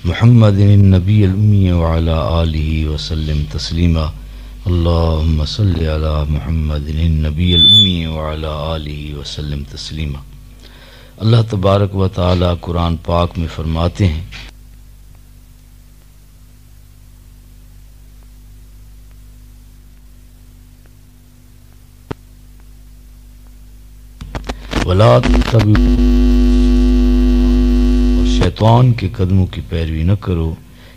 محمد النبی الأمی وعلى آلہ وسلم تسلیما اللہم صلی علی محمد النبی الأمی وعلى آلہ وسلم تسلیما۔ اللہ تبارک و تعالی قرآن پاک میں فرماتے ہیں وَلَا تَتَّبِعُوا، اور شیطان کے قدموں کی پیروی نہ کرو،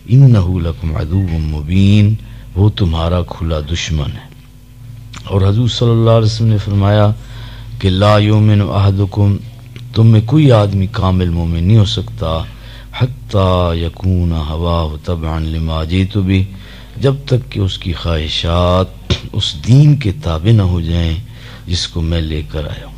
اِنَّهُ لَكُمْ عَدُوٌّ مُبِينٌ، وہ تمہارا کھلا دشمن ہے۔ اور حضور صلی اللہ علیہ وسلم نے فرمایا کہ لا یؤمن احدکم، تم میں کوئی آدمی کامل مومن نہیں ہو سکتا حتی یکون ہواہ تبعا لما جئت بہ، جب تک کہ اس کی خواہشات اس دین کے تابع نہ ہو جائیں جس کو میں لے کر آیا ہوں۔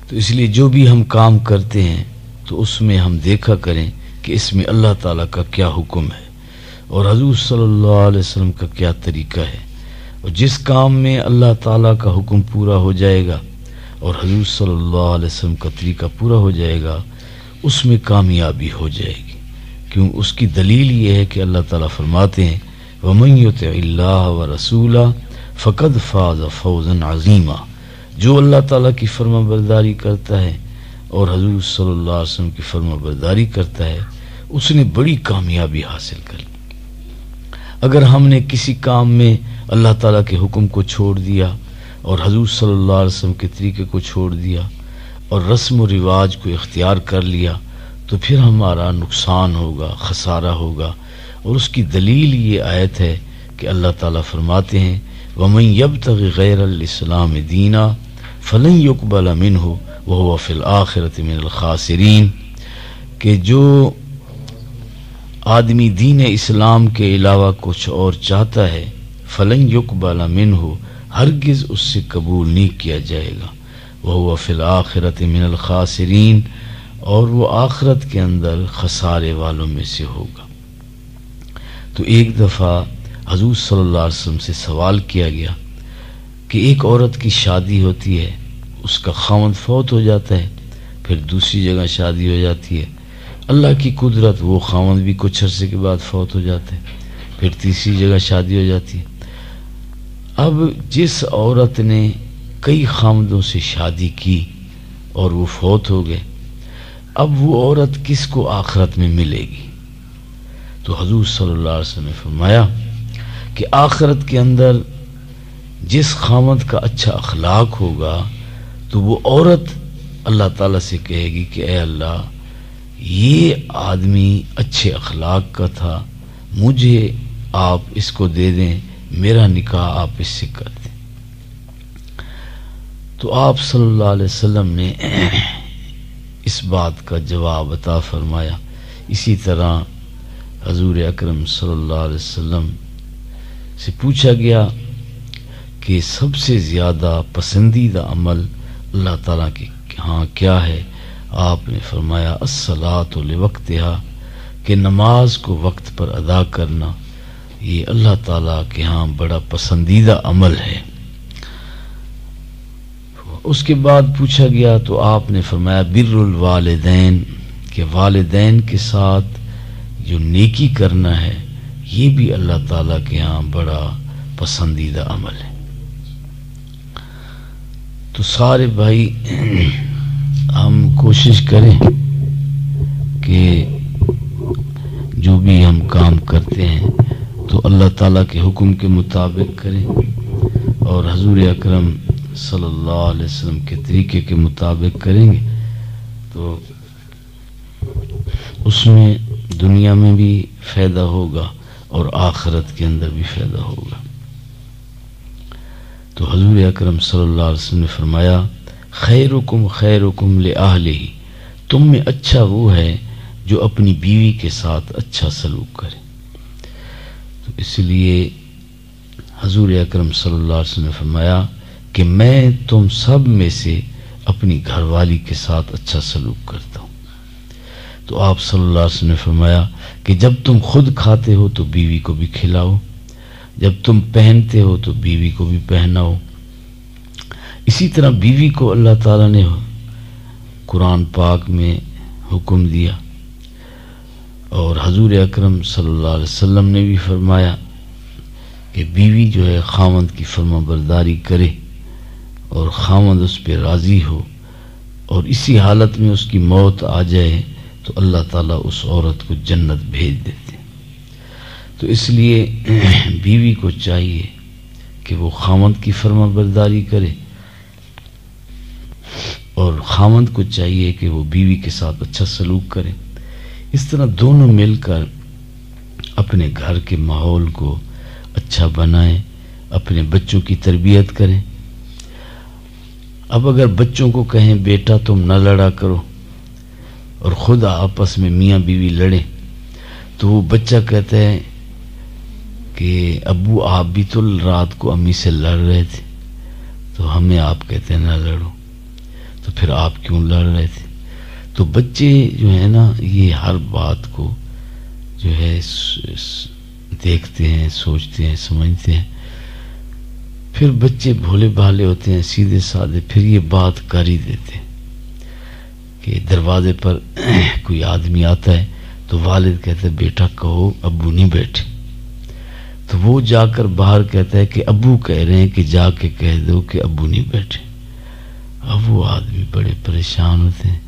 تو اس لیے جو بھی ہم کام کرتے ہیں تو اس میں ہم دیکھا کریں کہ اس میں اللہ تعالیٰ کا کیا حکم ہے اور حضور صلی اللہ علیہ وسلم کا کیا طریقہ ہے، اور جس کام میں اللہ تعالیٰ کا حکم پورا ہو جائے گا اور حضور صلی اللہ علیہ وسلم کا طریقہ پورا ہو جائے گا اس میں کامیابی ہو جائے گی، کیوں اس کی دلیل یہ ہے کہ اللہ تعالیٰ فرماتے ہیں وَمَن يُطِعِ اللَّهَ وَرَسُولَهُ فَقَدْ فَازَ فَوْزًا عَظِيمًا، جو اللہ تعالیٰ کی فرما برداری کرتا ہے اور حضور صلی اللہ علیہ وسلم کی فرما برداری کرتا ہے اس نے بڑی کامیابی حاصل کر لی۔ اگر ہم نے کسی کام میں اللہ تعالیٰ کے حکم کو چھوڑ دیا اور حضور صلی اللہ علیہ وسلم کے طریقے کو چھوڑ دیا اور رسم و رواج کو اختیار کر لیا تو پھر ہمارا نقصان ہوگا، خسارہ ہوگا، اور اس کی دلیل یہ آیت ہے کہ اللہ تعالیٰ فرماتے ہیں وَمَن يَبْتَغِ غَيْرَ الْإِسْلَامِ دِينًا فَلَن يُقْبَلَ مِنْهُ وَهُوَ فِي الْآخِرَةِ مِنَ الْخَاسِرِينَ، کہ جو آدمی دین اسلام کے علاوہ کچھ اور چاہتا ہے فَلَن يُقْبَلَ مِنْهُ، ہرگز اس سے قبول نہیں کیا جائے گا، وَهُوَ فِي الْآخِرَةِ مِنَ الْخَاسِرِينَ، اور وہ آخرت کے اندر خسارے والوں میں سے ہوگا۔ تو ایک دفعہ حضور صلی اللہ علیہ وسلم سے سوال کیا گیا کہ ایک عورت کی شادی ہوتی ہے، اس کا خاوند فوت ہو جاتا ہے، پھر دوسری جگہ شادی ہو جاتی ہے، اللہ کی قدرت وہ خاوند بھی کچھ عرصے کے بعد فوت ہو جاتا ہے، پھر تیسری جگہ شادی ہو جاتی ہے۔ اب جس عورت نے کئی خاوندوں سے شادی کی اور وہ فوت ہو گئے، اب وہ عورت کس کو آخرت میں ملے گی؟ تو حضور صلی اللہ علیہ وسلم نے فرمایا کہ آخرت کے اندر جس خاوند کا اچھا اخلاق ہوگا تو وہ عورت اللہ تعالیٰ سے کہے گی کہ اے اللہ یہ آدمی اچھے اخلاق کا تھا، مجھے آپ اس کو دے دیں، میرا نکاح آپ اس سے کر دیں۔ تو آپ صلی اللہ علیہ وسلم نے اس بات کا جواب عطا فرمایا۔ اسی طرح حضور اکرم صلی اللہ علیہ وسلم سے پوچھا گیا کہ سب سے زیادہ پسندیدہ عمل اللہ تعالیٰ کے ہاں کیا ہے؟ آپ نے فرمایا الصلاۃ لوقتہا، کہ نماز کو وقت پر ادا کرنا یہ اللہ تعالیٰ کے ہاں بڑا پسندیدہ عمل ہے۔ اس کے بعد پوچھا گیا تو آپ نے فرمایا بر الوالدین، کہ والدین کے ساتھ جو نیکی کرنا ہے یہ بھی اللہ تعالیٰ کے ہاں بڑا پسندیدہ عمل ہے۔ تو سارے بھائی ہم کوشش کریں کہ جو بھی ہم کام کرتے ہیں تو اللہ تعالیٰ کے حکم کے مطابق کریں اور حضور اکرم صلی اللہ علیہ وسلم کے طریقے کے مطابق کریں گے تو اس میں دنیا میں بھی فائدہ ہوگا اور آخرت کے اندر بھی فائدہ ہوگا۔ تو حضور اکرم صلی اللہ علیہ وسلم نے فرمایا خیرکم خیرکم لأہلہ، تم میں اچھا وہ ہے جو اپنی بیوی کے ساتھ اچھا سلوک کرے۔ تو اس لیے حضور اکرم صلی اللہ علیہ وسلم نے فرمایا کہ میں تم سب میں سے اپنی گھر والی کے ساتھ اچھا سلوک کرتا ہوں۔ تو آپ صلی اللہ علیہ وسلم نے فرمایا کہ جب تم خود کھاتے ہو تو بیوی کو بھی کھلاؤ، جب تم پہنتے ہو تو بیوی کو بھی پہناؤ۔ اسی طرح بیوی کو اللہ تعالیٰ نے قرآن پاک میں حکم دیا اور حضور اکرم صلی اللہ علیہ وسلم نے بھی فرمایا کہ بیوی جو ہے خاوند کی فرما برداری کرے اور خاوند اس پہ راضی ہو، اور اسی حالت میں اس کی موت آ جائے تو اللہ تعالیٰ اس عورت کو جنت بھیج دیتے ہیں۔ تو اس لیے بیوی کو چاہیے کہ وہ خاوند کی فرما برداری کرے، اور خاوند کو چاہیے کہ وہ بیوی کے ساتھ اچھا سلوک کرے۔ اس طرح دونوں مل کر اپنے گھر کے ماحول کو اچھا بنائیں، اپنے بچوں کی تربیت کریں۔ اب اگر بچوں کو کہیں بیٹا تم نہ لڑا کرو اور خود آپس میں میاں بیوی لڑیں، تو وہ بچہ کہتا ہے کہ ابو آپ بھی تو رات کو امی سے لڑ رہے تھے، تو ہمیں آپ کہتے ہیں نہ لڑو، تو پھر آپ کیوں لڑ رہے تھے؟ تو بچے جو ہے نا یہ ہر بات کو جو ہے دیکھتے ہیں، سوچتے ہیں، سمجھتے ہیں۔ پھر بچے بھولے بھالے ہوتے ہیں، سیدھے سادے، پھر یہ بات کر ہی دیتے ہیں کہ دروازے پر کوئی آدمی آتا ہے تو والد کہتے ہیں بیٹا کہو ابو نہیں بیٹھے، تو وہ جا کر باہر کہتا ہے کہ ابو کہہ رہے ہیں کہ جا کے کہہ دو کہ ابو نہیں بیٹھے۔ اب وہ آدمی بڑے پریشان ہوتے ہیں،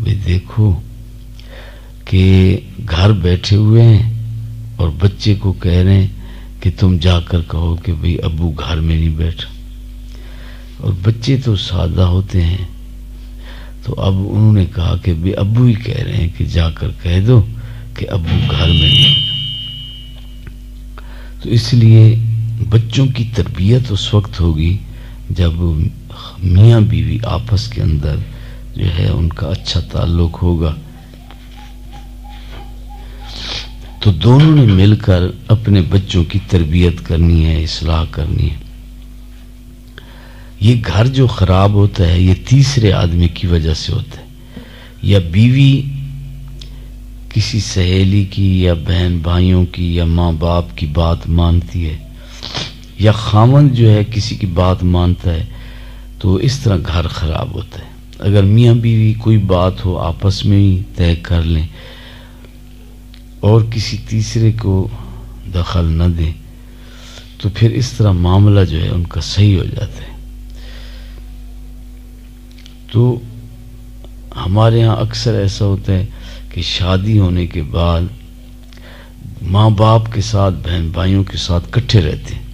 بھئی دیکھو کہ گھر بیٹھے ہوئے ہیں اور بچے کو کہہ رہے ہیں کہ تم جا کر کہو کہ بھئی ابو گھر میں نہیں بیٹھا، اور بچے تو سادہ ہوتے ہیں۔ تو اب انہوں نے کہا کہ بھئی ابو ہی کہہ رہے ہیں کہ جا کر کہہ دو کہ ابو گھر میں نہیں بیٹھا۔ تو اس لیے بچوں کی تربیت اس وقت ہوگی جب میاں بیوی آپس کے اندر جو ہے ان کا اچھا تعلق ہوگا، تو دونوں نے مل کر اپنے بچوں کی تربیت کرنی ہے، اصلاح کرنی ہے۔ یہ گھر جو خراب ہوتا ہے یہ تیسرے آدمی کی وجہ سے ہوتا ہے، یا بیوی کسی سہیلی کی یا بہن بھائیوں کی یا ماں باپ کی بات مانتی ہے، یا خاوند جو ہے کسی کی بات مانتا ہے، تو اس طرح گھر خراب ہوتا ہے۔ اگر میاں بیوی کوئی بات ہو آپس میں ہی طے کر لیں اور کسی تیسرے کو دخل نہ دیں، تو پھر اس طرح معاملہ جو ہے ان کا صحیح ہو جاتا ہے۔ تو ہمارے ہاں اکثر ایسا ہوتا ہے کہ شادی ہونے کے بعد ماں باپ کے ساتھ بہن بھائیوں کے ساتھ کٹھے رہتے ہیں،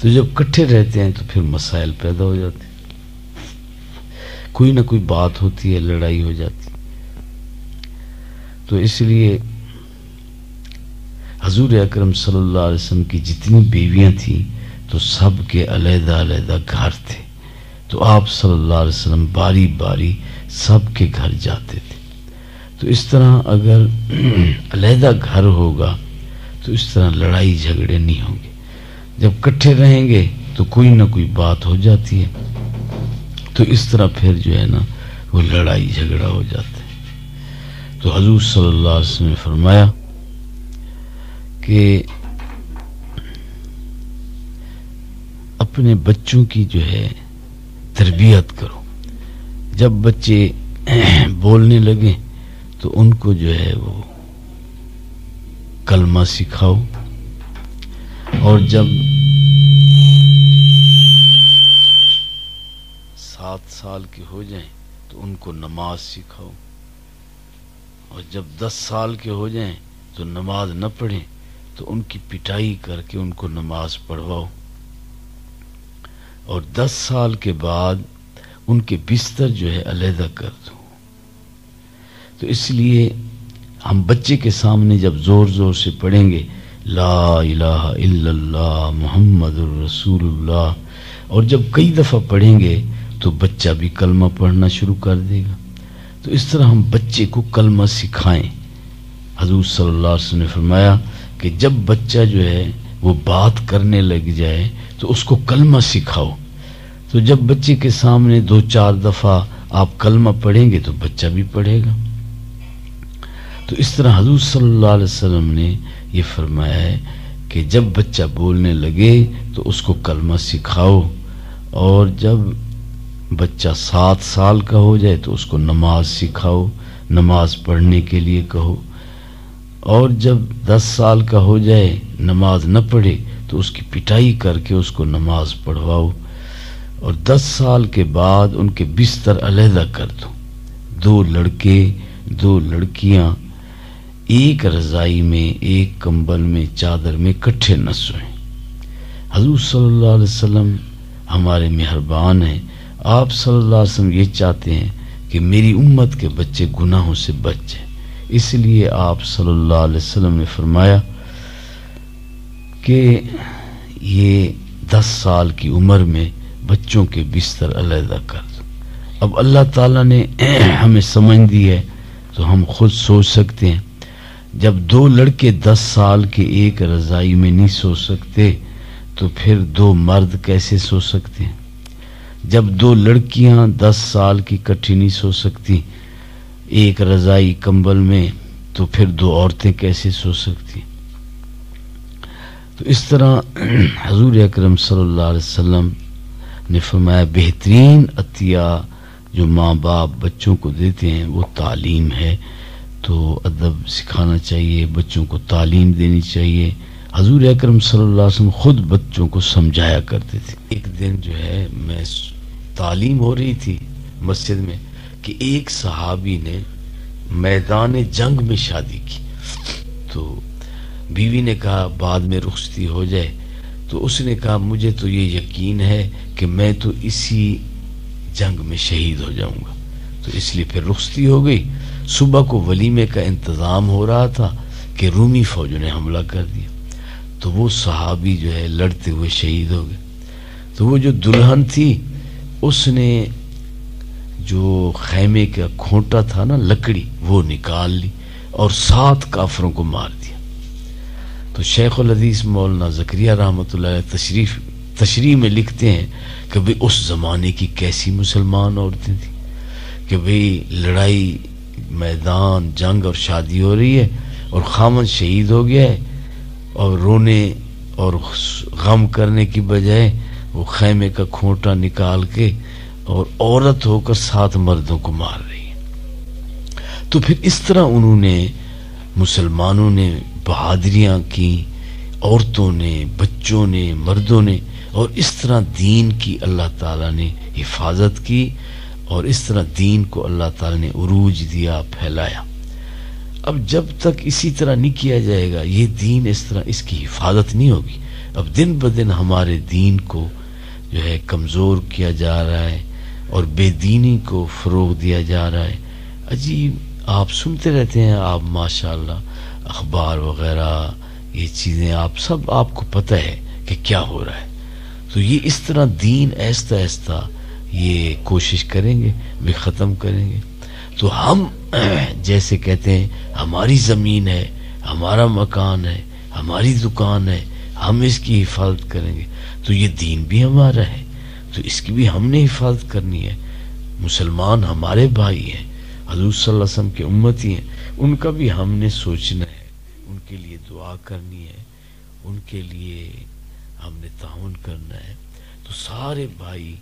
تو جب کٹھے رہتے ہیں تو پھر مسائل پیدا ہو جاتے ہیں، کوئی نہ کوئی بات ہوتی ہے، لڑائی ہو جاتی۔ تو اس لیے حضور اکرم صلی اللہ علیہ وسلم کی جتنی بیویاں تھیں تو سب کے علیحدہ علیحدہ گھر تھے، تو آپ صلی اللہ علیہ وسلم باری باری سب کے گھر جاتے تھے۔ تو اس طرح اگر علیحدہ گھر ہوگا تو اس طرح لڑائی جھگڑے نہیں ہوں گے۔ جب کٹھے رہیں گے تو کوئی نہ کوئی بات ہو جاتی ہے، تو اس طرح پھر جو ہے نا وہ لڑائی جھگڑا ہو جاتا ہے۔ تو حضور صلی اللہ علیہ وسلم نے فرمایا کہ اپنے بچوں کی جو ہے تربیت کرو، جب بچے بولنے لگیں تو ان کو جو ہے وہ کلمہ سکھاؤ، اور جب 7 سال کے ہو جائیں تو ان کو نماز سکھاؤ، اور جب 10 سال کے ہو جائیں تو نماز نہ پڑھیں تو ان کی پٹائی کر کے ان کو نماز پڑھواؤ، اور 10 سال کے بعد ان کے بستر جو ہے علیحدہ کر دو۔ تو اس لیے ہم بچے کے سامنے جب زور زور سے پڑھیں گے لا الہ الا اللہ محمد الرسول اللہ، اور جب کئی دفعہ پڑھیں گے تو بچہ بھی کلمہ پڑھنا شروع کر دے گا۔ تو اس طرح ہم بچے کو کلمہ سکھائیں۔ حضور صلی اللہ علیہ وسلم نے فرمایا کہ جب بچہ جو ہے وہ بات کرنے لگ جائے تو اس کو کلمہ سکھاؤ، تو جب بچے کے سامنے 2-4 دفعہ آپ کلمہ پڑھیں گے تو بچہ بھی پڑھے گا۔ تو اس طرح حضور صلی اللہ علیہ وسلم نے یہ فرمایا ہے کہ جب بچہ بولنے لگے تو اس کو کلمہ سکھاؤ، اور جب بچہ 7 سال کا ہو جائے تو اس کو نماز سکھاؤ، نماز پڑھنے کے لیے کہو، اور جب 10 سال کا ہو جائے نماز نہ پڑھے تو اس کی پٹائی کر کے اس کو نماز پڑھواؤ، اور 10 سال کے بعد ان کے بستر علیحدہ کر دو، 2 لڑکے 2 لڑکیاں ایک رضائی میں، ایک کمبل میں، چادر میں کٹھے نہ سوئیں۔ حضور صلی اللہ علیہ وسلم ہمارے مہربان ہیں، آپ صلی اللہ علیہ وسلم یہ چاہتے ہیں کہ میری امت کے بچے گناہوں سے بچ جائیں، اس لیے آپ صلی اللہ علیہ وسلم نے فرمایا کہ یہ 10 سال کی عمر میں بچوں کے بستر علیحدہ کر دو۔ اب اللہ تعالیٰ نے ہمیں سمجھ دی ہے تو ہم خود سوچ سکتے ہیں، جب 2 لڑکے 10 سال کے ایک رضائی میں نہیں سو سکتے تو پھر 2 مرد کیسے سو سکتے ہیں؟ جب 2 لڑکیاں 10 سال کی کٹھی نہیں سو سکتی ایک رضائی کمبل میں تو پھر 2 عورتیں کیسے سو سکتی؟ تو اس طرح حضور اکرم صلی اللہ علیہ وسلم نے فرمایا بہترین عطیہ جو ماں باپ بچوں کو دیتے ہیں وہ تعلیم ہے، تو ادب سکھانا چاہیے، بچوں کو تعلیم دینی چاہیے۔ حضور اکرم صلی اللہ علیہ وسلم خود بچوں کو سمجھایا کرتے تھے۔ ایک دن جو ہے میں تعلیم ہو رہی تھی مسجد میں کہ ایک صحابی نے میدان جنگ میں شادی کی، تو بیوی نے کہا بعد میں رخصتی ہو جائے، تو اس نے کہا مجھے تو یہ یقین ہے کہ میں تو اسی جنگ میں شہید ہو جاؤں گا، تو اس لیے پھر رخصتی ہو گئی۔ صبح کو ولیمے کا انتظام ہو رہا تھا کہ رومی فوجوں نے حملہ کر دیا، تو وہ صحابی جو ہے لڑتے ہوئے شہید ہو گئے۔ تو وہ جو دلہن تھی اس نے جو خیمے کا کھونٹا تھا نا لکڑی وہ نکال لی اور 7 کافروں کو مار دیا۔ تو شیخ الحدیث مولانا زکریا رحمۃ اللہ علیہ تشریح میں لکھتے ہیں کہ بھئی اس زمانے کی کیسی مسلمان عورتیں تھیں کہ بھئی لڑائی میدان جنگ اور شادی ہو رہی ہے اور خامن شہید ہو گیا ہے، اور رونے اور غم کرنے کی بجائے وہ خیمے کا کھونٹا نکال کے اور عورت ہو کر 7 مردوں کو مار رہی ہے۔ تو پھر اس طرح انہوں نے مسلمانوں نے بہادریاں کی، عورتوں نے، بچوں نے، مردوں نے، اور اس طرح دین کی اللہ تعالیٰ نے حفاظت کی، اور اس طرح دین کو اللہ تعالیٰ نے عروج دیا، پھیلایا۔ اب جب تک اسی طرح نہیں کیا جائے گا یہ دین اس طرح اس کی حفاظت نہیں ہوگی۔ اب دن بدن ہمارے دین کو جو ہے کمزور کیا جا رہا ہے اور بے دینی کو فروغ دیا جا رہا ہے۔ عجیب آپ سنتے رہتے ہیں، آپ ماشاءاللہ اخبار وغیرہ یہ چیزیں آپ کو پتہ ہے کہ کیا ہو رہا ہے۔ تو یہ اس طرح دین آہستہ آہستہ یہ کوشش کریں گے بھی ختم کریں گے۔ تو ہم جیسے کہتے ہیں ہماری زمین ہے، ہمارا مکان ہے، ہماری دکان ہے، ہم اس کی حفاظت کریں گے، تو یہ دین بھی ہمارا ہے، تو اس کی بھی ہم نے حفاظت کرنی ہے۔ مسلمان ہمارے بھائی ہیں، حضور صلی اللہ علیہ وسلم کے امتی ہیں، ان کا بھی ہم نے سوچنا ہے، ان کے لیے دعا کرنی ہے، ان کے لیے ہم نے تعاون کرنا ہے۔ تو سارے بھائی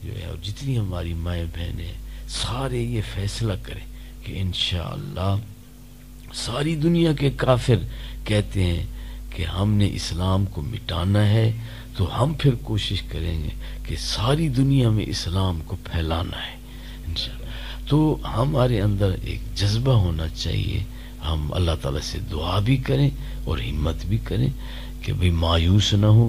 جو ہے اور جتنی ہماری مائیں بہنیں سارے یہ فیصلہ کریں کہ انشاءاللہ ساری دنیا کے کافر کہتے ہیں کہ ہم نے اسلام کو مٹانا ہے، تو ہم پھر کوشش کریں گے کہ ساری دنیا میں اسلام کو پھیلانا ہے انشاءاللہ۔ تو ہمارے اندر ایک جذبہ ہونا چاہیے، ہم اللہ تعالیٰ سے دعا بھی کریں اور ہمت بھی کریں کہ بھئی مایوس نہ ہو،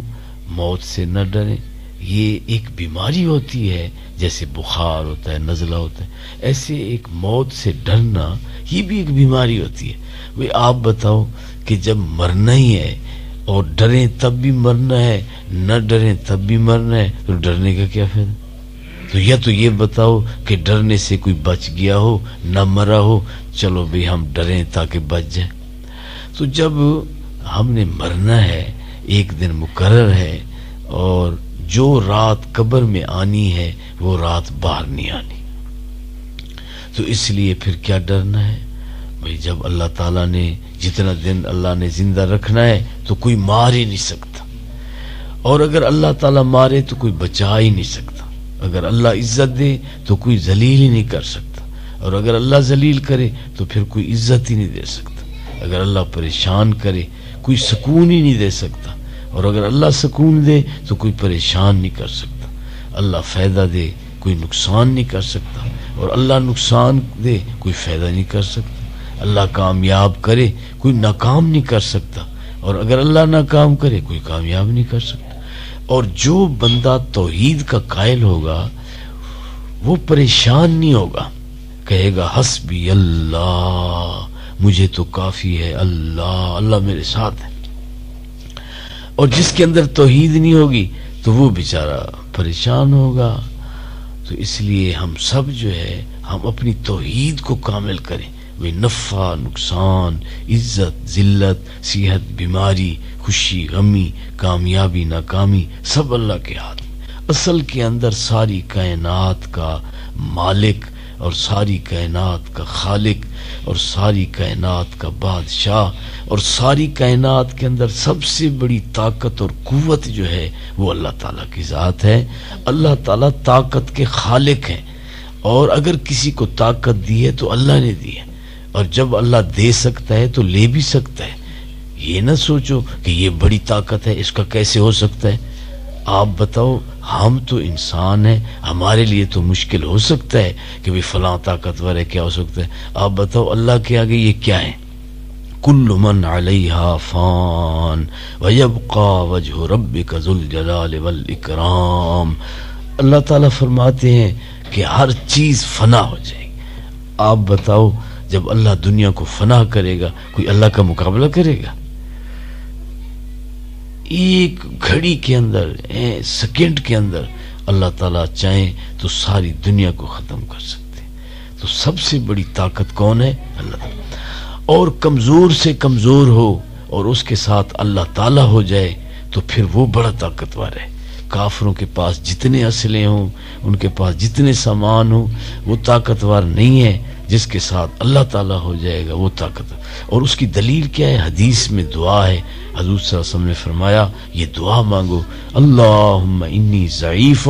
موت سے نہ ڈریں۔ یہ ایک بیماری ہوتی ہے، جیسے بخار ہوتا ہے، نزلہ ہوتا ہے، ایسے ایک موت سے ڈرنا یہ بھی ایک بیماری ہوتی ہے۔ بھئی آپ بتاؤ کہ جب مرنا ہی ہے اور ڈریں تب بھی مرنا ہے، نہ ڈریں تب بھی مرنا ہے، تو ڈرنے کا کیا فائدہ؟ تو یا تو یہ بتاؤ کہ ڈرنے سے کوئی بچ گیا ہو، نہ مرا ہو، چلو بھئی ہم ڈریں تاکہ بچ جائیں۔ تو جب ہم نے مرنا ہے، ایک دن مقرر ہے، اور جو رات قبر میں آنی ہے وہ رات باہر نہیں آنی، تو اس لیے پھر کیا ڈرنا ہے؟ بھئی جب اللہ تعالیٰ نے جتنا دن اللہ نے زندہ رکھنا ہے تو کوئی مار ہی نہیں سکتا، اور اگر اللہ تعالیٰ مارے تو کوئی بچا ہی نہیں سکتا، اگر اللہ عزت دے تو کوئی ذلیل ہی نہیں کر سکتا، اور اگر اللہ ذلیل کرے تو پھر کوئی عزت ہی نہیں دے سکتا۔ اگر اللہ پریشان کرے کوئی سکون ہی نہیں دے سکتا، اور اگر اللہ سکون دے تو کوئی پریشان نہیں کر سکتا، اللہ فائدہ دے کوئی نقصان نہیں کر سکتا، اور اللہ نقصان دے کوئی فائدہ نہیں کر سکتا، اللہ کامیاب کرے کوئی ناکام نہیں کر سکتا، اور اگر اللہ ناکام کرے کوئی کامیاب نہیں کر سکتا۔ اور جو بندہ توحید کا قائل ہوگا وہ پریشان نہیں ہوگا، کہے گا حسبی اللہ، مجھے تو کافی ہے اللہ، اللہ میرے ساتھ ہے۔ اور جس کے اندر توحید نہیں ہوگی تو وہ بیچارہ پریشان ہوگا۔ تو اس لیے ہم سب جو ہے ہم اپنی توحید کو کامل کریں، وہ نفع نقصان، عزت ذلت، صحت بیماری، خوشی غمی، کامیابی ناکامی سب اللہ کے ہاتھ میں۔ اصل کے اندر ساری کائنات کا مالک اور ساری کائنات کا خالق اور ساری کائنات کا بادشاہ اور ساری کائنات کے اندر سب سے بڑی طاقت اور قوت جو ہے وہ اللہ تعالیٰ کی ذات ہے۔ اللہ تعالیٰ طاقت کے خالق ہیں، اور اگر کسی کو طاقت دی ہے تو اللہ نے دی ہے، اور جب اللہ دے سکتا ہے تو لے بھی سکتا ہے۔ یہ نہ سوچو کہ یہ بڑی طاقت ہے، اس کا کیسے ہو سکتا ہے۔ آپ بتاؤ، ہم تو انسان ہیں، ہمارے لیے تو مشکل ہو سکتا ہے کہ بھی فلاں طاقتور ہے، کیا ہو سکتا ہے۔ آپ بتاؤ اللہ کے آگے یہ کیا ہے۔ کل من علیہا فان ویبقى وجہ ربک ذو الجلال والاکرام۔ اللہ تعالیٰ فرماتے ہیں کہ ہر چیز فنا ہو جائے گی۔ آپ بتاؤ جب اللہ دنیا کو فنا کرے گا کوئی اللہ کا مقابلہ کرے گا؟ ایک گھڑی کے اندر، سیکنڈ کے اندر اللہ تعالیٰ چاہیں تو ساری دنیا کو ختم کر سکتے ہیں۔ تو سب سے بڑی طاقت کون ہے؟ اللہ تعالیٰ۔ اور کمزور سے کمزور ہو اور اس کے ساتھ اللہ تعالیٰ ہو جائے تو پھر وہ بڑا طاقتور ہے۔ کافروں کے پاس جتنے اسلحے ہوں، ان کے پاس جتنے سامان ہوں، وہ طاقتور نہیں ہے۔ جس کے ساتھ اللہ تعالیٰ ہو جائے گا وہ طاقت۔ اور اس کی دلیل کیا ہے؟ حدیث میں دعا ہے، حضور صلی اللہ علیہ وسلم نے فرمایا یہ دعا مانگو، اللہم انی ضعیف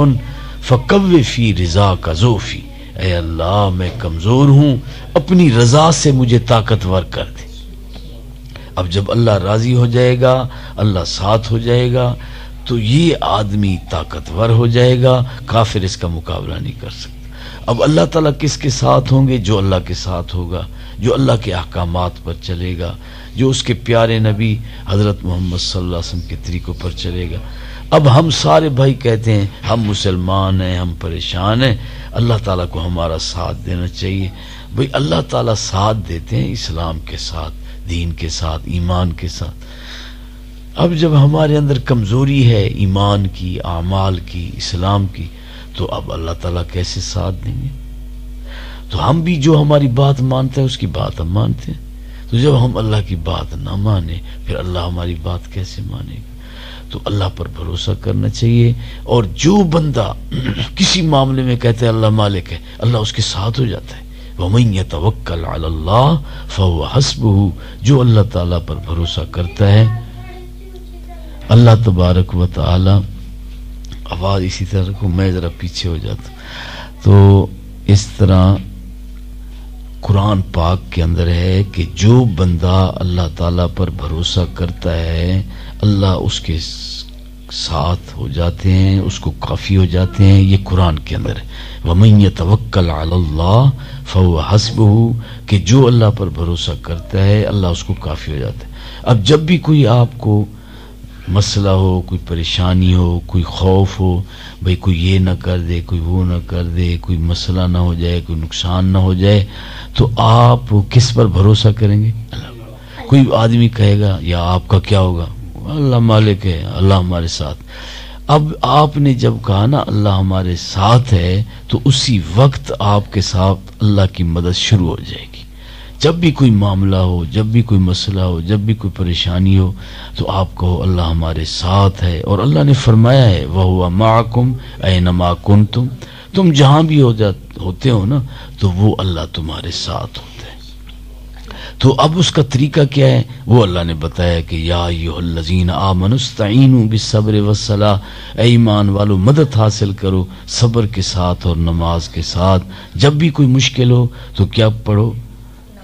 فقو فی رضاک ضعفی، اے اللہ میں کمزور ہوں، اپنی رضا سے مجھے طاقتور کر دے۔ اب جب اللہ راضی ہو جائے گا، اللہ ساتھ ہو جائے گا، تو یہ آدمی طاقتور ہو جائے گا، کافر اس کا مقابلہ نہیں کر سکتا۔ اب اللہ تعالیٰ کس کے ساتھ ہوں گے؟ جو اللہ کے ساتھ ہوگا، جو اللہ کے احکامات پر چلے گا، جو اس کے پیارے نبی حضرت محمد صلی اللہ علیہ وسلم کے طریقوں پر چلے گا۔ اب ہم سارے بھائی کہتے ہیں ہم مسلمان ہیں، ہم پریشان ہیں، اللہ تعالیٰ کو ہمارا ساتھ دینا چاہیے۔ بھئی اللہ تعالیٰ ساتھ دیتے ہیں اسلام کے ساتھ، دین کے ساتھ، ایمان کے ساتھ۔ اب جب ہمارے اندر کمزوری ہے ایمان کی، اعمال کی، اسلام کی، تو اب اللہ تعالیٰ کیسے ساتھ دیں گے؟ تو ہم بھی جو ہماری بات مانتے ہیں اس کی بات ہم مانتے ہیں، تو جب ہم اللہ کی بات نہ مانیں پھر اللہ ہماری بات کیسے مانے گا؟ تو اللہ پر بھروسہ کرنا چاہیے۔ اور جو بندہ کسی معاملے میں کہتا ہے اللہ مالک ہے، اللہ اس کے ساتھ ہو جاتا ہے۔ وَمَن يَتَوَكَّلْ عَلَى اللَّهِ فَهُوَ حَسْبُهُ، جو اللہ تعالیٰ پر بھروسہ کرتا ہے، اللہ تبارک و تعالی، آواز اسی طرح کو میں ذرا پیچھے ہو جاتا ہوں، تو اس طرح قرآن پاک کے اندر ہے کہ جو بندہ اللہ تعالیٰ پر بھروسہ کرتا ہے اللہ اس کے ساتھ ہو جاتے ہیں، اس کو کافی ہو جاتے ہیں۔ یہ قرآن کے اندر ہے، وَمَن يَتَوَكَّلْ عَلَى اللَّهِ فَهُوَ حَسْبُهُ، کہ جو اللہ پر بھروسہ کرتا ہے اللہ اس کو کافی ہو جاتا ہے۔ اب جب بھی کوئی آپ کو مسئلہ ہو، کوئی پریشانی ہو، کوئی خوف ہو، بھئی کوئی یہ نہ کر دے، کوئی وہ نہ کر دے، کوئی مسئلہ نہ ہو جائے، کوئی نقصان نہ ہو جائے، تو آپ کس پر بھروسہ کریں گے؟ اللہ پر۔ کوئی آدمی کہے گا یا آپ کا کیا ہوگا؟ اللہ مالک ہے، اللہ ہمارے ساتھ۔ اب آپ نے جب کہا نا اللہ ہمارے ساتھ ہے، تو اسی وقت آپ کے ساتھ اللہ کی مدد شروع ہو جائے گی۔ جب بھی کوئی معاملہ ہو، جب بھی کوئی مسئلہ ہو، جب بھی کوئی پریشانی ہو، تو آپ کہو اللہ ہمارے ساتھ ہے۔ اور اللہ نے فرمایا ہے وَهُوَ مَعَكُمْ أَيْنَمَا كُنْتُمْ، تم جہاں بھی ہوتے ہو نا تو وہ اللہ تمہارے ساتھ ہوتا ہے۔ تو اب اس کا طریقہ کیا ہے؟ وہ اللہ نے بتایا کہ یا ایھا الذین آمنوا استعینوا بالصبر والصلاۃ، اے ایمان والو مدد حاصل کرو صبر کے ساتھ اور نماز کے ساتھ۔ جب بھی کوئی مشکل ہو تو کیا پڑھو؟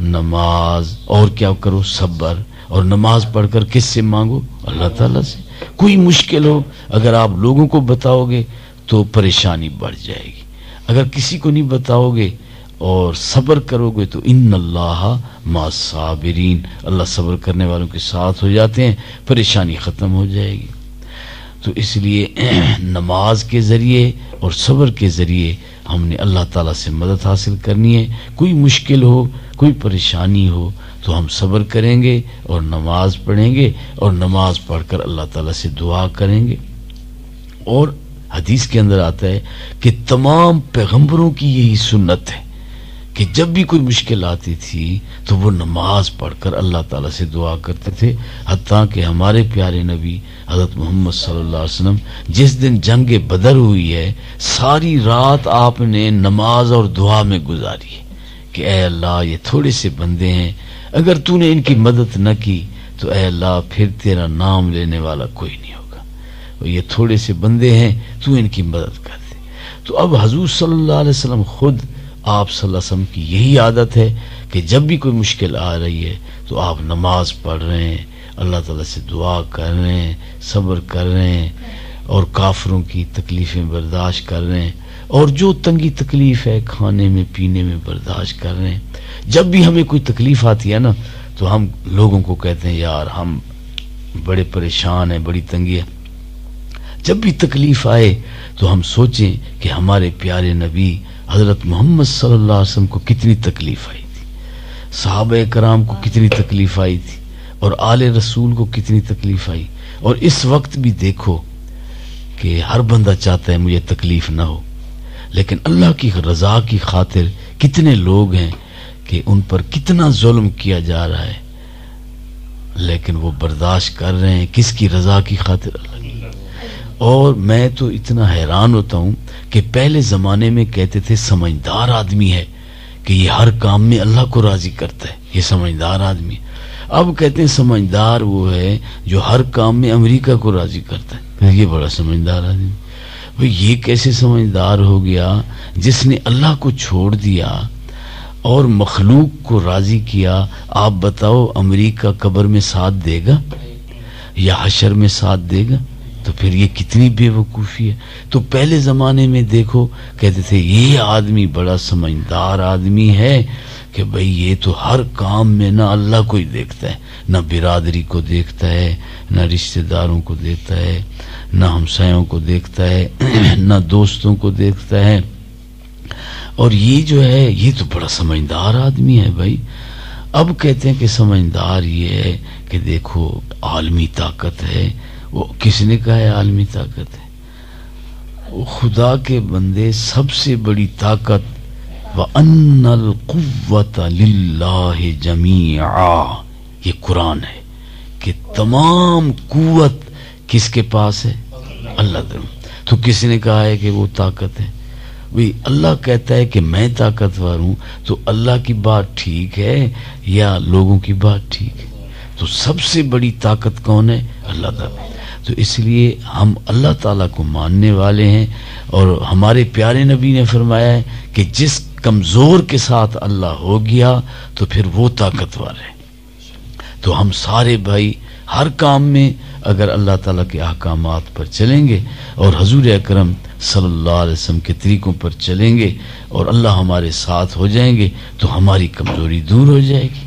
نماز، اور کیا کرو؟ صبر. اور نماز پڑھ کر کس سے مانگو؟ اللہ تعالیٰ سے. کوئی مشکل ہو اگر آپ لوگوں کو بتاؤ گے تو پریشانی بڑھ جائے گی. اگر کسی کو نہیں بتاؤ گے اور صبر کرو گے تو ان اللہ مع الصابرین، اللہ صبر کرنے والوں کے ساتھ ہو جاتے ہیں، پریشانی ختم ہو جائے گی. تو اس لیے نماز کے ذریعے اور صبر کے ذریعے ہم نے اللہ تعالیٰ سے مدد حاصل کرنی ہے. کوئی مشکل ہو، کوئی پریشانی ہو تو ہم صبر کریں گے اور نماز پڑھیں گے، اور نماز پڑھ کر اللہ تعالیٰ سے دعا کریں گے. اور حدیث کے اندر آتا ہے کہ تمام پیغمبروں کی یہی سنت ہے کہ جب بھی کوئی مشکل آتی تھی تو وہ نماز پڑھ کر اللہ تعالیٰ سے دعا کرتے تھے. حتیٰ کہ ہمارے پیارے نبی حضرت محمد صلی اللہ علیہ وسلم جس دن جنگ بدر ہوئی ہے، ساری رات آپ نے نماز اور دعا میں گزاری ہے کہ اے اللہ یہ تھوڑے سے بندے ہیں، اگر تو نے ان کی مدد نہ کی تو اے اللہ پھر تیرا نام لینے والا کوئی نہیں ہوگا، اور یہ تھوڑے سے بندے ہیں، تو ان کی مدد کر دے. تو اب حضور صلی اللہ علیہ وسلم خود، آپ صلی اللہ علیہ وسلم کی یہی عادت ہے کہ جب بھی کوئی مشکل آ رہی ہے تو آپ نماز پڑھ رہے ہیں، اللہ تعالیٰ سے دعا کر رہے ہیں، صبر کر رہے ہیں، اور کافروں کی تکلیفیں برداشت کر رہے ہیں، اور جو تنگی تکلیف ہے کھانے میں پینے میں برداشت کر رہے ہیں. جب بھی ہمیں کوئی تکلیف آتی ہے نا تو ہم لوگوں کو کہتے ہیں یار ہم بڑے پریشان ہیں، بڑی تنگی ہے. جب بھی تکلیف آئے تو ہم سوچیں کہ ہمارے پیارے نبی حضرت محمد صلی اللہ علیہ وسلم کو کتنی تکلیف آئی تھی، صحابہ کرام کو کتنی تکلیف آئی تھی، اور آل رسول کو کتنی تکلیف آئی. اور اس وقت بھی دیکھو کہ ہر بندہ چاہتا ہے مجھے تکلیف نہ ہو، لیکن اللہ کی رضا کی خاطر کتنے لوگ ہیں کہ ان پر کتنا ظلم کیا جا رہا ہے، لیکن وہ برداشت کر رہے ہیں کس کی رضا کی خاطر؟ اللہ کی. اور میں تو اتنا حیران ہوتا ہوں کہ پہلے زمانے میں کہتے تھے سمجھدار آدمی ہے کہ یہ ہر کام میں اللہ کو راضی کرتا ہے، یہ سمجھدار آدمی. اب کہتے ہیں سمجھدار وہ ہے جو ہر کام میں امریکہ کو راضی کرتا ہے، یہ بڑا سمجھدار آدمی. بھئی یہ کیسے سمجھدار ہو گیا جس نے اللہ کو چھوڑ دیا اور مخلوق کو راضی کیا؟ آپ بتاؤ امریکہ قبر میں ساتھ دے گا یا حشر میں ساتھ دے گا؟ تو پھر یہ کتنی بے وقوفی ہے. تو پہلے زمانے میں دیکھو کہتے تھے یہ آدمی بڑا سمجھدار آدمی ہے کہ بھئی یہ تو ہر کام میں نہ اللہ کو ہی دیکھتا ہے، نہ برادری کو دیکھتا ہے، نہ رشتہ داروں کو دیکھتا ہے، نہ ہمسایوں کو دیکھتا ہے، نہ دوستوں کو دیکھتا ہے. اور یہ جو ہے یہ تو بڑا سمجھدار آدمی ہے بھائی. اب کہتے ہیں کہ سمجھدار یہ ہے کہ دیکھو عالمی طاقت ہے. وہ کس نے کہا ہے عالمی طاقت ہے؟ وہ خدا کے بندے سب سے بڑی طاقت وَأَنَّ الْقُوَّةَ لِلَّهِ جَمِيعًا، یہ قرآن ہے کہ تمام قوت کس کے پاس ہے؟ اللہ تعالیٰ. تو کس نے کہا ہے کہ وہ طاقت ہے؟ وہی اللہ کہتا ہے کہ میں طاقتور ہوں، تو اللہ کی بات ٹھیک ہے یا لوگوں کی بات ٹھیک ہے؟ تو سب سے بڑی طاقت کون ہے؟ اللہ تعالیٰ. تو اس لیے ہم اللہ تعالیٰ کو ماننے والے ہیں، اور ہمارے پیارے نبی نے فرمایا ہے کہ جس کمزور کے ساتھ اللہ ہو گیا تو پھر وہ طاقتور ہے. تو ہم سارے بھائی ہر کام میں اگر اللہ تعالیٰ کے احکامات پر چلیں گے اور حضور اکرم صلی اللہ علیہ وسلم کے طریقوں پر چلیں گے اور اللہ ہمارے ساتھ ہو جائیں گے تو ہماری کمزوری دور ہو جائے گی.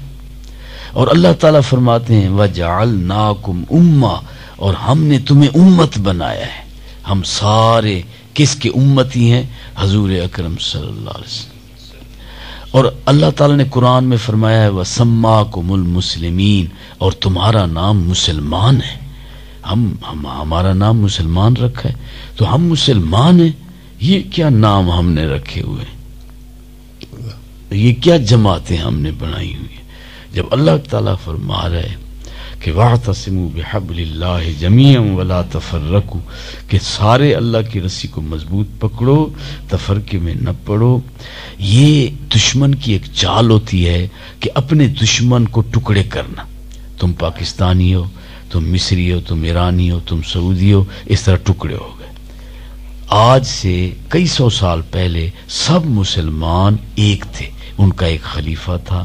اور اللہ تعالیٰ فرماتے ہیں وَجَعَلْنَاكُمْ أُمَّةً، اور ہم نے تمہیں امت بنایا ہے. ہم سارے کس کے امتی ہیں؟ حضور اکرم صلی اللہ علیہ وسلم. اور اللہ تعالیٰ نے قرآن میں فرمایا ہے وَسَمَّاكُمُ الْمُسْلِمِينَ، اور تمہارا نام مسلمان ہے. ہمارا نام مسلمان رکھا ہے، تو ہم مسلمان ہیں. یہ کیا نام ہم نے رکھے ہوئے، یہ کیا جماعتیں ہم نے بنائی ہوئی ہیں؟ جب اللہ تعالیٰ فرما رہا ہے کہ وَاعْتَصِمُوا بِحَبْلِ اللَّهِ جَمِيعًا وَلَا تَفَرَّقُوا، کہ سارے اللہ کی رسی کو مضبوط پکڑو، تفرقے میں نہ پڑو. یہ دشمن کی ایک چال ہوتی ہے کہ اپنے دشمن کو ٹکڑے کرنا. تم پاکستانی ہو، تم مصری ہو، تم ایرانی ہو، تم سعودی ہو، اس طرح ٹکڑے ہو گئے. آج سے کئی سو سال پہلے سب مسلمان ایک تھے، ان کا ایک خلیفہ تھا،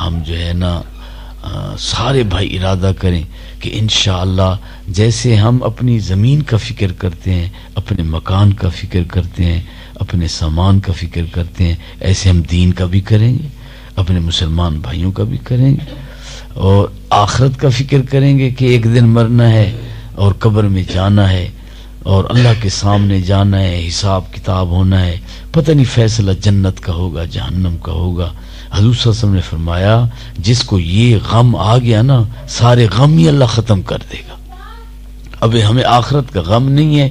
ہم جو ہے نا سارے بھائی ارادہ کریں کہ انشاءاللہ جیسے ہم اپنی زمین کا فکر کرتے ہیں، اپنے مکان کا فکر کرتے ہیں، اپنے سامان کا فکر کرتے ہیں، ایسے ہم دین کا بھی کریں گے، اپنے مسلمان بھائیوں کا بھی کریں گے، اور آخرت کا فکر کریں گے کہ ایک دن مرنا ہے اور قبر میں جانا ہے اور اللہ کے سامنے جانا ہے، حساب کتاب ہونا ہے، پتہ نہیں فیصلہ جنت کا ہوگا جہنم کا ہوگا۔ حضور صلی اللہ علیہ وسلم نے فرمایا جس کو یہ غم آ گیا نا، سارے غم ہی اللہ ختم کر دے گا۔ اب ہمیں آخرت کا غم نہیں ہے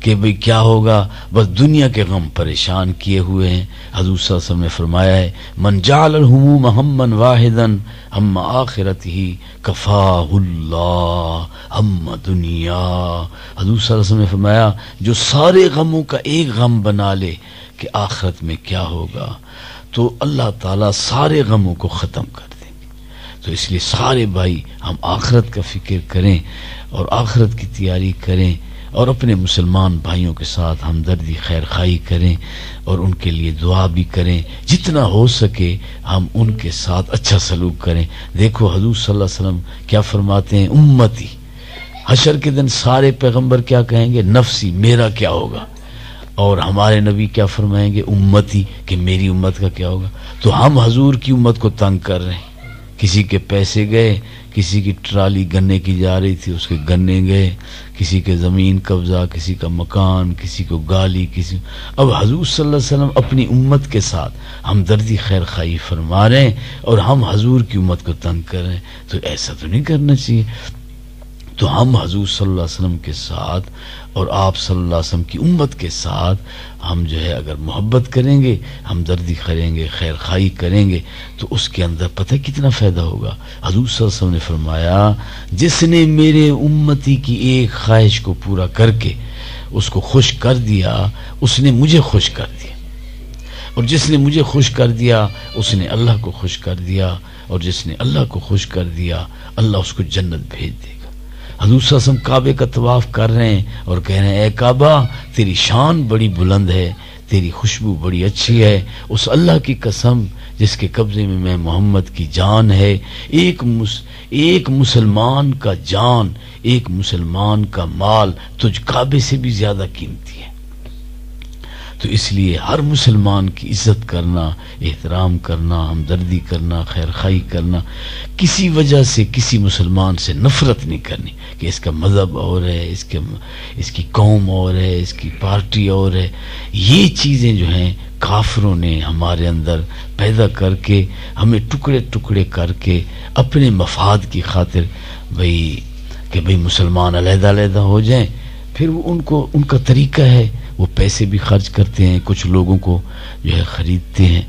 کہ بھئی کیا ہوگا، بس دنیا کے غم پریشان کیے ہوئے ہیں۔ حضور صلی اللہ علیہ وسلم نے فرمایا ہے من جعل الہموم ہما واحدا ہم آخرتہ کفاہ اللہ ہم دنیا۔ حضور صلی اللہ علیہ وسلم نے فرمایا جو سارے غموں کا ایک غم بنا لے کہ آخرت میں کیا ہوگا، تو اللہ تعالیٰ سارے غموں کو ختم کر دیں گے۔ تو اس لیے سارے بھائی ہم آخرت کا فکر کریں اور آخرت کی تیاری کریں، اور اپنے مسلمان بھائیوں کے ساتھ ہمدردی خیر خواہی کریں اور ان کے لیے دعا بھی کریں، جتنا ہو سکے ہم ان کے ساتھ اچھا سلوک کریں۔ دیکھو حضور صلی اللہ علیہ وسلم کیا فرماتے ہیں، امتی، حشر کے دن سارے پیغمبر کیا کہیں گے، نفسی، میرا کیا ہوگا، اور ہمارے نبی کیا فرمائیں گے، امتی، کہ میری امت کا کیا ہوگا۔ تو ہم حضور کی امت کو تنگ کر رہے ہیں، کسی کے پیسے گئے، کسی کی ٹرالی گنے کی جا رہی تھی اس کے گنے گئے، کسی کے زمین قبضہ، کسی کا مکان، کسی کو گالی، کسی۔ اب حضور صلی اللہ علیہ وسلم اپنی امت کے ساتھ ہمدردی خیر خواہی فرما رہے ہیں اور ہم حضور کی امت کو تنگ کر رہے ہیں، تو ایسا تو نہیں کرنا چاہیے۔ تو ہم حضور صلی اللہ علیہ وسلم کے ساتھ اور آپ صلی اللہ علیہ وسلم کی امت کے ساتھ ہم جو ہے اگر محبت کریں گے، ہمدردی کریں گے، خیر خواہی کریں گے، تو اس کے اندر پتہ کتنا فائدہ ہوگا۔ حضور صلی اللہ علیہ وسلم نے فرمایا جس نے میرے امتی کی ایک خواہش کو پورا کر کے اس کو خوش کر دیا، اس نے مجھے خوش کر دیا، اور جس نے مجھے خوش کر دیا اس نے اللہ کو خوش کر دیا، اور جس نے اللہ کو خوش کر دیا اللہ اس کو جنت بھیج دے گا۔ حضور صلی اللہ علیہ وسلم کعبے کا طواف کر رہے ہیں اور کہہ رہے ہیں اے کعبہ تیری شان بڑی بلند ہے، تیری خوشبو بڑی اچھی ہے، اس اللہ کی قسم جس کے قبضے میں محمد کی جان ہے، ایک مسلمان کا جان، ایک مسلمان کا مال تجھ کعبے سے بھی زیادہ قیمتی ہے۔ تو اس لیے ہر مسلمان کی عزت کرنا، احترام کرنا، ہمدردی کرنا، خیر خواہی کرنا، کسی وجہ سے کسی مسلمان سے نفرت نہیں کرنی کہ اس کا مذہب اور ہے، اس کی قوم اور ہے، اس کی پارٹی اور ہے۔ یہ چیزیں جو ہیں کافروں نے ہمارے اندر پیدا کر کے ہمیں ٹکڑے ٹکڑے کر کے اپنے مفاد کی خاطر کہ مسلمان علیحدہ علیحدہ ہو جائیں، پھر وہ ان کا طریقہ ہے، وہ پیسے بھی خرچ کرتے ہیں، کچھ لوگوں کو جو ہے خریدتے ہیں،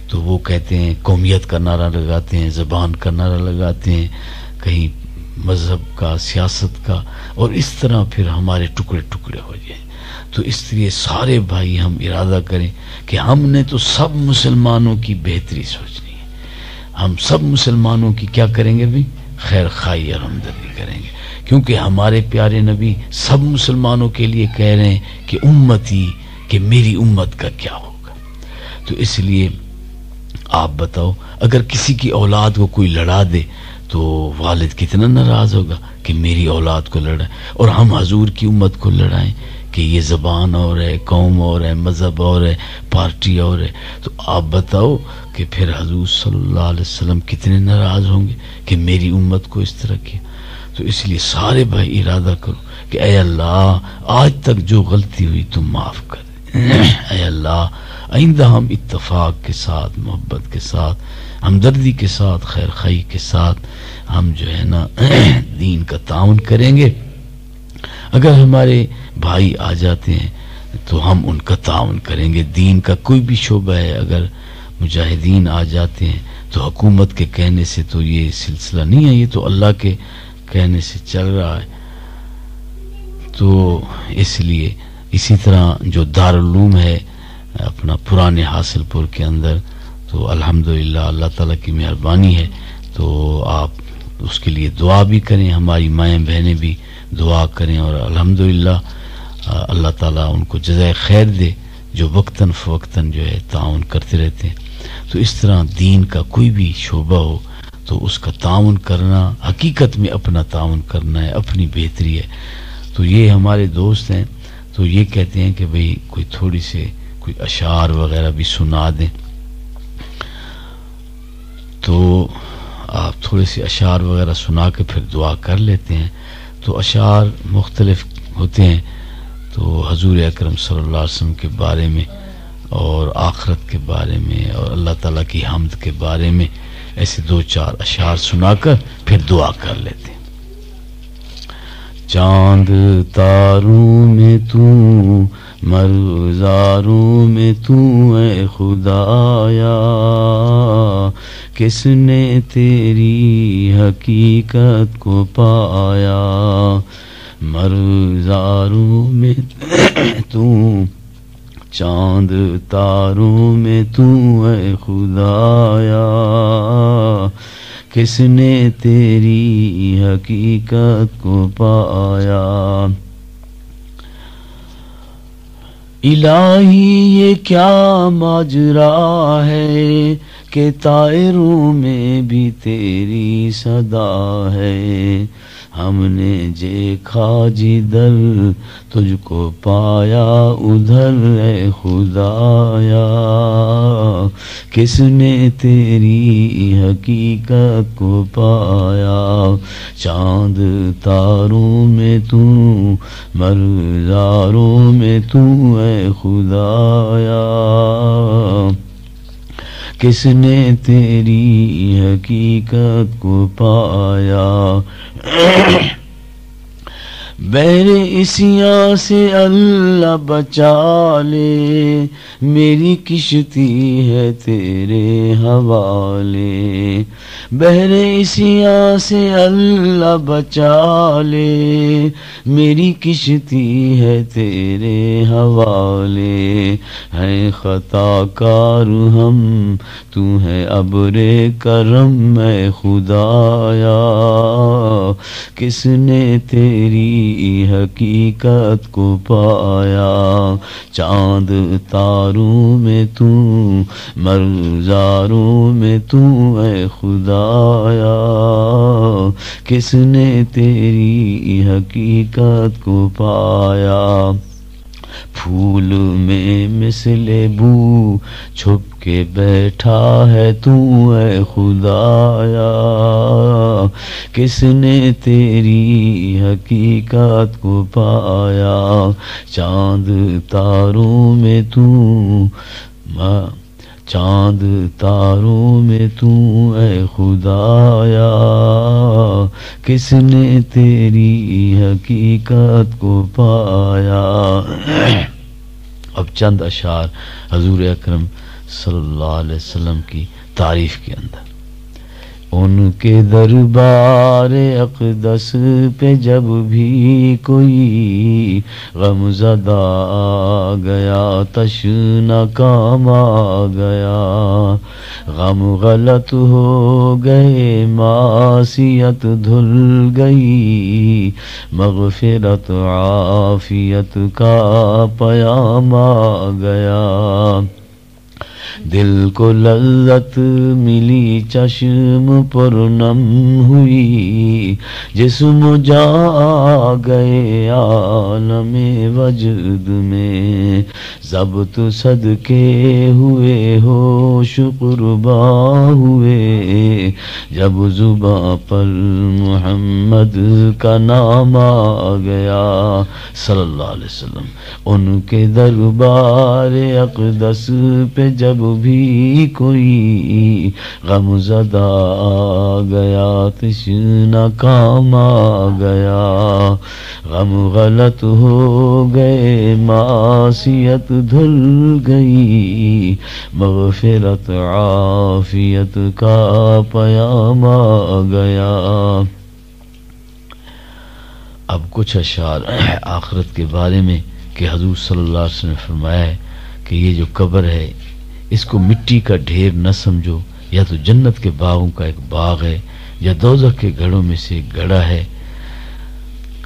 تو وہ کہتے ہیں قومیت کا نعرہ لگاتے ہیں، زبان کا نعرہ لگاتے ہیں، کہیں مذہب کا، سیاست کا، اور اس طرح پھر ہمارے ٹکڑے ٹکڑے ہو جائیں۔ تو اس لیے سارے بھائی ہم ارادہ کریں کہ ہم نے تو سب مسلمانوں کی بہتری سوچنی ہے، ہم سب مسلمانوں کی کیا کریں گے بھی، خیر خواہی اور ہمدردی کریں گے، کیونکہ ہمارے پیارے نبی سب مسلمانوں کے لیے کہہ رہے ہیں کہ امتی، کہ میری امت کا کیا ہوگا۔ تو اس لیے آپ بتاؤ اگر کسی کی اولاد کو کوئی لڑا دے تو والد کتنا ناراض ہوگا کہ میری اولاد کو لڑائے، اور ہم حضور کی امت کو لڑائیں کہ یہ زبان اور ہے، قوم اور ہے، مذہب اور ہے، پارٹی اور ہے، تو آپ بتاؤ کہ پھر حضور صلی اللہ علیہ وسلم کتنے ناراض ہوں گے کہ میری امت کو اس طرح کیا۔ تو اس لیے سارے بھائی ارادہ کرو کہ اے اللہ آج تک جو غلطی ہوئی تم معاف کر دے، اے اللہ آئندہ ہم اتفاق کے ساتھ، محبت کے ساتھ، ہمدردی کے ساتھ، خیر خواہی کے ساتھ ہم جو ہے نا دین کا تعاون کریں گے۔ اگر ہمارے بھائی آ جاتے ہیں تو ہم ان کا تعاون کریں گے، دین کا کوئی بھی شعبہ ہے، اگر مجاہدین آ جاتے ہیں تو حکومت کے کہنے سے تو یہ سلسلہ نہیں ہے، یہ تو اللہ کے کہنے سے چل رہا ہے۔ تو اس لیے اسی طرح جو دارالعلوم ہے اپنا پرانے حاصل پور کے اندر، تو الحمدللہ اللہ تعالیٰ کی مہربانی ہے، تو آپ اس کے لیے دعا بھی کریں، ہماری مائیں بہنیں بھی دعا کریں، اور الحمدللہ اللہ تعالیٰ ان کو جزائے خیر دے جو وقتاً فوقتاً جو ہے تعاون کرتے رہتے ہیں۔ تو اس طرح دین کا کوئی بھی شعبہ ہو تو اس کا تعاون کرنا حقیقت میں اپنا تعاون کرنا ہے، اپنی بہتری ہے۔ تو یہ ہمارے دوست ہیں، تو یہ کہتے ہیں کہ بھئی کوئی تھوڑی سے کوئی اشعار وغیرہ بھی سنا دیں، تو آپ تھوڑے سے اشعار وغیرہ سنا کے پھر دعا کر لیتے ہیں۔ تو اشعار مختلف ہوتے ہیں، تو حضور اکرم صلی اللہ علیہ وسلم کے بارے میں اور آخرت کے بارے میں اور اللہ تعالیٰ کی حمد کے بارے میں ایسے 2-4 اشعار سنا کر پھر دعا کر لیتے ہیں۔ چاند تاروں میں تو، مرغزاروں میں تو اے خدایا، کس نے تیری حقیقت کو پایا، مرغزاروں میں تو، چاند تاروں میں تو اے خدایا، کس نے تیری حقیقت کو پایا، الہی یہ کیا ماجرا ہے کہ طائروں میں بھی تیری صدا ہے، ہم نے دیکھا جدھر تجھ کو پایا ادھر اے خدایا، کس نے تیری حقیقت کو پایا، چاند تاروں میں تو، مرغزاروں میں تو اے خدایا، کس نے تیری حقیقت کو پایا، بحر اسیاں سے اللہ بچا لے، میری کشتی ہے تیرے حوالے، بحر اسیاں سے اللہ بچا لے، میری کشتی ہے تیرے حوالے، ہیں خطا کار ہم تو ہے ابر کرم اے خدایا، کس نے تیری حقیقت کو پایا، چاند تاروں میں تو، مرغزاروں میں تو اے خدایا، کس نے تیری حقیقت کو پایا، پھول میں مثل بو چھپ کے بیٹھا ہے تو اے خدایا، کس نے تیری حقیقت کو پایا، چاند تاروں میں تو، چاند تاروں میں تو اے خدایا، کس نے تیری حقیقت کو پایا۔ اب چند اشعار حضور اکرم صلی اللہ علیہ وسلم کی تعریف کے اندر، ان کے دربار اقدس پہ جب بھی کوئی غم زدہ آ گیا، تشنہ کام آ گیا، غم غلط ہو گئے، معصیت دھل گئی، مغفرت عافیت کا پیام آ گیا، دل کو لذت ملی، چشم پر نم ہوئی، جسم جا گئے عالم وجد میں، ضبط صدقے ہوئے، ہوش قربا ہوئے، جب زباں پر محمد کا نام آ گیا صلی اللہ علیہ وسلم، ان کے دربار اقدس پہ جب بھی کوئی غم زدہ آ گیا، تشنہ کام آ گیا، غم غلط ہو گئے، معصیت دھل گئی، مغفرت عافیت کا پیام آ گیا۔ اب کچھ اشعار آخرت کے بارے میں کہ حضور صلی اللہ علیہ وسلم نے فرمایا ہے کہ یہ جو قبر ہے اس کو مٹی کا ڈھیر نہ سمجھو، یا تو جنت کے باغوں کا ایک باغ ہے، یا دوزخ کے گڑھوں میں سے ایک گڑھا ہے،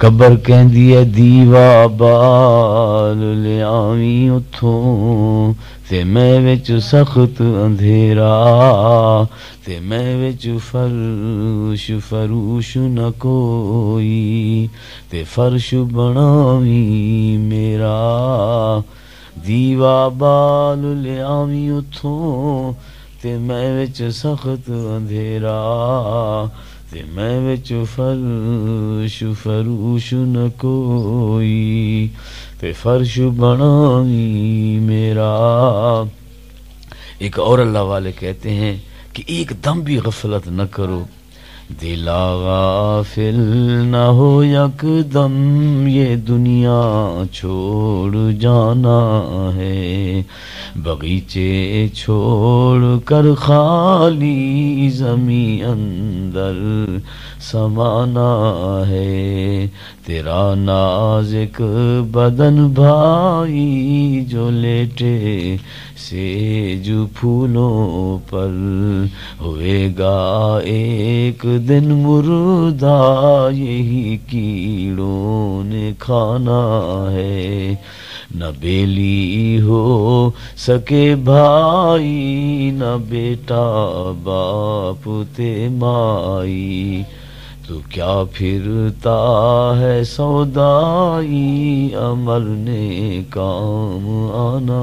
قبر کہندی ہے دیوا بال لے آویں اتھوں تے میں وچ سخت اندھیرا تے میں وچ فرش فروش نہ کوئی تے فرش بناویں میرا دیوا بال لے آویں اتھوں تے میں وچ سخت اندھیرا تے میں وچ فرش فروش نہ کوئی تے فرش بناویں میرا۔ ایک اور اللہ والے کہتے ہیں کہ ایک دم بھی غفلت نہ کرو، دلا غافل نہ ہو یک دم یہ دنیا چھوڑ جانا ہے، بغیچے چھوڑ کر خالی زمیں اندر سمانا ہے، تیرا نازک بدن بھائی جو لیٹے سیج پھولوں پر ہوئے گا ایک دن مردہ، یہی کیڑوں نے کھانا ہے، نہ بیلی ہو سکے بھائی نہ بیٹا باپ تے مائی، تو کیا پھرتا ہے سودائی عمر نے کام آنا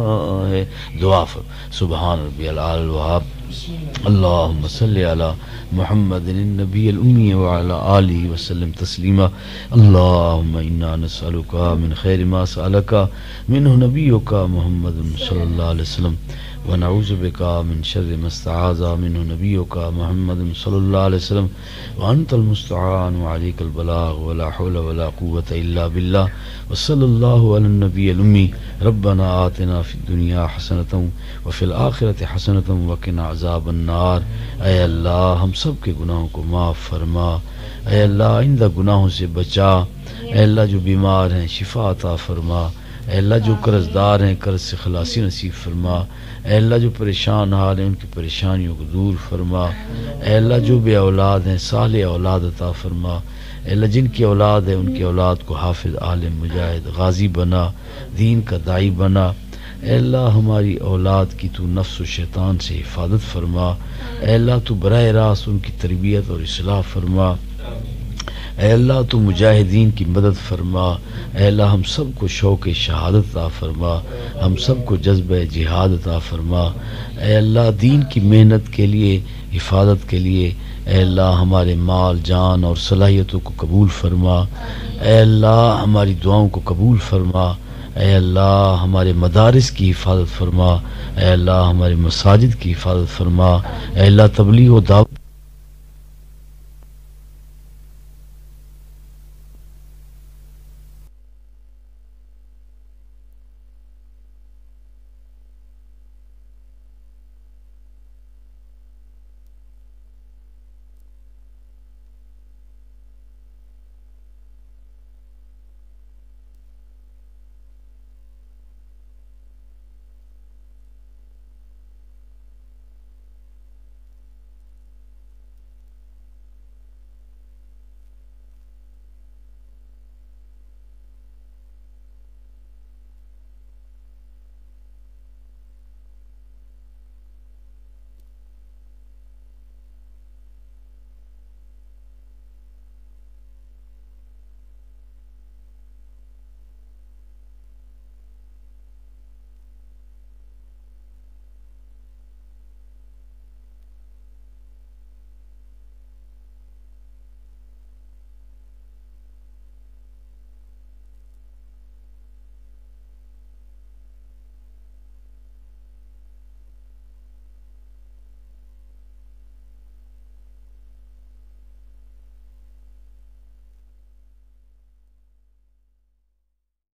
ہے۔ دعا سبحان ربی العلی الوہاب اللہم صلی علی محمد النبی الامی وعلی آلہ وسلم تسلیما۔ اللہم انا نسألک من خیر ما سألک منہ نبیک محمد صلی اللہ علیہ وسلم، ونعوذ بک من شر ما استعاذ منہ نبیک محمد صلی اللہ علیہ وسلم، وانت المستعان وعلیک البلاغ ولا حول ولا قوة الا باللہ، وصلی اللہ علی النبی الامی۔ ربنا آتنا فی الدنیا حسنۃ وفی الآخرۃ حسنۃ وقنا عذاب النار۔ اے اللہ ہم سب کے گناہوں کو معاف فرما، اے اللہ آئندہ گناہوں سے بچا، اے اللہ جو بیمار ہیں شفا عطا فرما، اے اللہ جو قرض دار ہیں قرض سے خلاصی نصیب فرما، اے اللہ جو پریشان حال ہیں ان کی پریشانیوں کو دور فرما، اے اللہ جو بے اولاد ہیں صالح اولاد عطا فرما، اے اللہ جن کی اولاد ہے ان کی اولاد کو حافظ عالم مجاہد غازی بنا، دین کا داعی بنا، اے اللہ ہماری اولاد کی تو نفس و شیطان سے حفاظت فرما، اے اللہ تو براہ راست ان کی تربیت اور اصلاح فرما، اے اللہ تو مجاہدین کی مدد فرما، اے اللہ ہم سب کو شوق شہادت عطا فرما، ہم سب کو جذبہ جہاد عطا فرما، اے اللہ دین کی محنت کے لیے حفاظت کے لیے اے اللہ ہمارے مال جان اور صلاحیتوں کو قبول فرما، اے اللہ ہماری دعاؤں کو قبول فرما، اے اللہ ہمارے مدارس کی حفاظت فرما، اے اللہ ہمارے مساجد کی حفاظت فرما، اے اللہ تبلیغ و دعوت